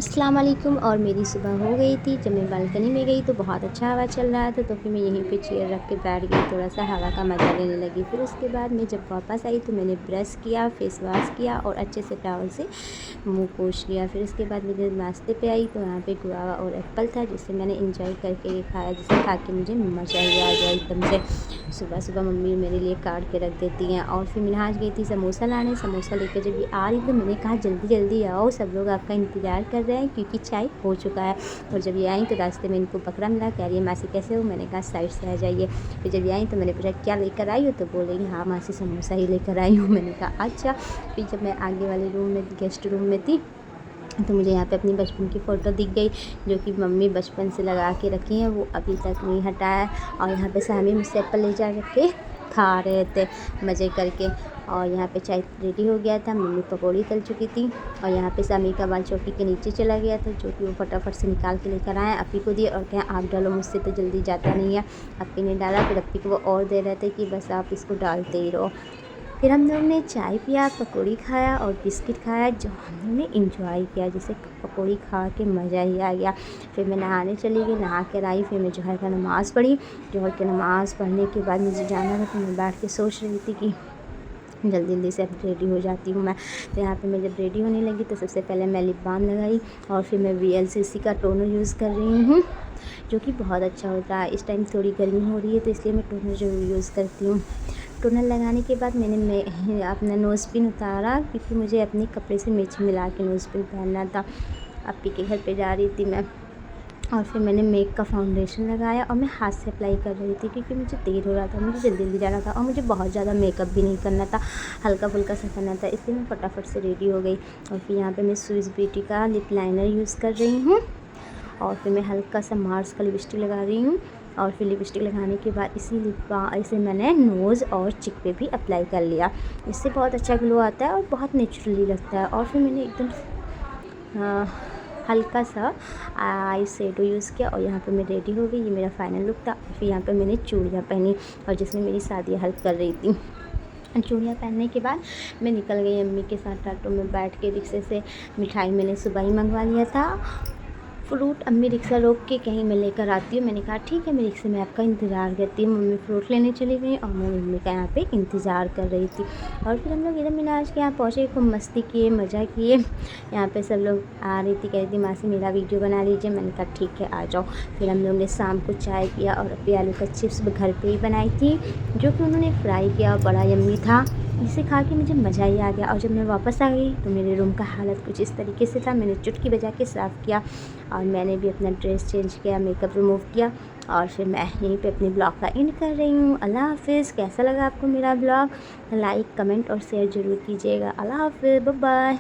अस्सलाम वालेकुम। और मेरी सुबह हो गई थी। जब मैं बालकनी में गई तो बहुत अच्छा हवा चल रहा था, तो फिर मैं यहीं पे चेयर रख के बैठ गई, थोड़ा सा हवा का मज़ा लेने लगी। फिर उसके बाद मैं जब वापस आई तो मैंने ब्रश किया, फेस वॉश किया और अच्छे से टॉवल से मुंह पोंछ लिया। फिर उसके बाद मैं जब नाश्ते पे आई तो यहाँ पे गुआवा और एप्पल था, जिसे मैंने इंजॉय करके ये खाया, जिसे खा के मुझे मज़ा ही आ गया एकदम से। सुबह सुबह मम्मी मेरे लिए काट के रख देती हैं। और फिर मिनहाज गई थी समोसा लाने। समोसा लेकर जब ये आ रही तो मैंने कहा जल्दी जल्दी आओ, सब लोग आपका इंतज़ार कर रहे हैं क्योंकि चाय हो चुका है। और जब ये आई तो रास्ते में इनको पकड़ा मिला, कह रही है मासी कैसे हो। मैंने कहा साइड से आ जाइए। फिर जब ये आई तो मैंने पूछा क्या लेकर आई हो, तो बोलेगी हाँ मासी समोसा ही लेकर आई हूँ। मैंने कहा अच्छा। फिर जब मैं आगे वाले रूम में गेस्ट रूम में थी तो मुझे यहाँ पे अपनी बचपन की फ़ोटो दिख गई, जो कि मम्मी बचपन से लगा के रखी हैं, वो अभी तक नहीं हटाया। और यहाँ पे सामी मुझसे एप्पल ले जा के खा रहे थे मज़े करके। और यहाँ पे चाय रेडी हो गया था, मम्मी पकौड़ी तल चुकी थी। और यहाँ पे सामी का बाल चौकी के नीचे चला गया था, जो कि वो फटाफट से निकाल के लेकर आए, अपी को दिए और कहें आप डालो, मुझसे तो जल्दी जाता नहीं है। अपी ने डाला, फिर अपी को वो और दे रहे थे कि बस आप इसको डालते ही रहो। फिर हम लोग ने चाय पिया, पकौड़ी खाया और बिस्किट खाया, जो हम लोग ने इंजॉय किया, जैसे पकौड़ी खा के मज़ा ही आ गया। फिर मैं नहाने चली गई, नहा कर आई। फिर मैं जोहर का नमाज़ पढ़ी। जोहर की नमाज़ पढ़ने के बाद मुझे जाना था, तो मैं बैठ के सोच रही थी कि जल्दी जल्दी से अब रेडी हो जाती हूँ मैं। तो यहाँ पे मैं जब रेडी होने लगी तो सबसे पहले मैं लिप बाम लगाई और फिर मैं VLCC का टोनर यूज़ कर रही हूँ, जो कि बहुत अच्छा होता है। इस टाइम थोड़ी गर्मी हो रही है तो इसलिए मैं टोनर ज़रूर यूज़ करती हूँ। टोनर लगाने के बाद मैंने अपना नोज़ पिन उतारा, क्योंकि मुझे अपने कपड़े से मैचिंग मिला के नोज़ पिन पहनना था। अपी के घर पे जा रही थी मैं। और फिर मैंने मेक का फाउंडेशन लगाया और मैं हाथ से अप्लाई कर रही थी, क्योंकि मुझे देर हो रहा था, मुझे जल्दी जल्दी जाना था और मुझे बहुत ज़्यादा मेकअप भी नहीं करना था, हल्का फुल्का सा करना था, इसलिए मैं फटाफट से रेडी हो गई। और फिर यहाँ पे मैं स्विस ब्यूटी का लिप लाइनर यूज़ कर रही हूँ। और फिर मैं हल्का सा मार्स का लिपस्टिक लगा रही हूँ। और फिर लिपस्टिक लगाने के बाद इसे मैंने नोज़ और चिक पे भी अप्लाई कर लिया। इससे बहुत अच्छा ग्लो आता है और बहुत नेचुरली लगता है। और फिर मैंने एकदम हल्का सा आई शेडो यूज़ किया और यहाँ पे मैं रेडी हो गई। ये मेरा फाइनल लुक था। फिर यहाँ पे मैंने चूड़ियाँ पहनी, और जिसमें मेरी शादी हेल्प कर रही थी। चूड़ियाँ पहनने के बाद मैं निकल गई अम्मी के साथ। ऑटो में बैठ के रिक्शे से मिठाई मैंने सुबह ही मंगवा लिया था। फ्रूट अम्मी रिक्शा रोक के कहीं मैं लेकर आती हूँ। मैंने कहा ठीक है, मैं रिक्शे में आपका इंतज़ार करती हूँ। मम्मी फ्रूट लेने चली गई और मैं मम्मी का यहाँ पे इंतज़ार कर रही थी। और फिर हम लोग इधर मिनाज के यहाँ पहुँचे, खूब मस्ती किए, मज़ा किए। यहाँ पे सब लोग आ रही थी, कह रही थी मासी मेरा वीडियो बना लीजिए। मैंने कहा ठीक है आ जाओ। फिर हम लोग ने शाम को चाय पिया और अपनी आलू का चिप्स घर पर ही बनाई थी, जो कि उन्होंने फ्राई किया और बड़ा यम्मी था, जिसे खा के मुझे मज़ा ही आ गया। और जब मैं वापस आ गई तो मेरे रूम का हालत कुछ इस तरीके से था। मैंने चुटकी बजा के साफ़ किया और मैंने भी अपना ड्रेस चेंज किया, मेकअप रिमूव किया। और फिर मैं यहीं पे अपने ब्लॉग का एंड कर रही हूँ। अल्लाह हाफ़िज़। कैसा लगा आपको मेरा ब्लॉग? लाइक, कमेंट और शेयर ज़रूर कीजिएगा। अल्लाह हाफ़िज़, बाय बाय।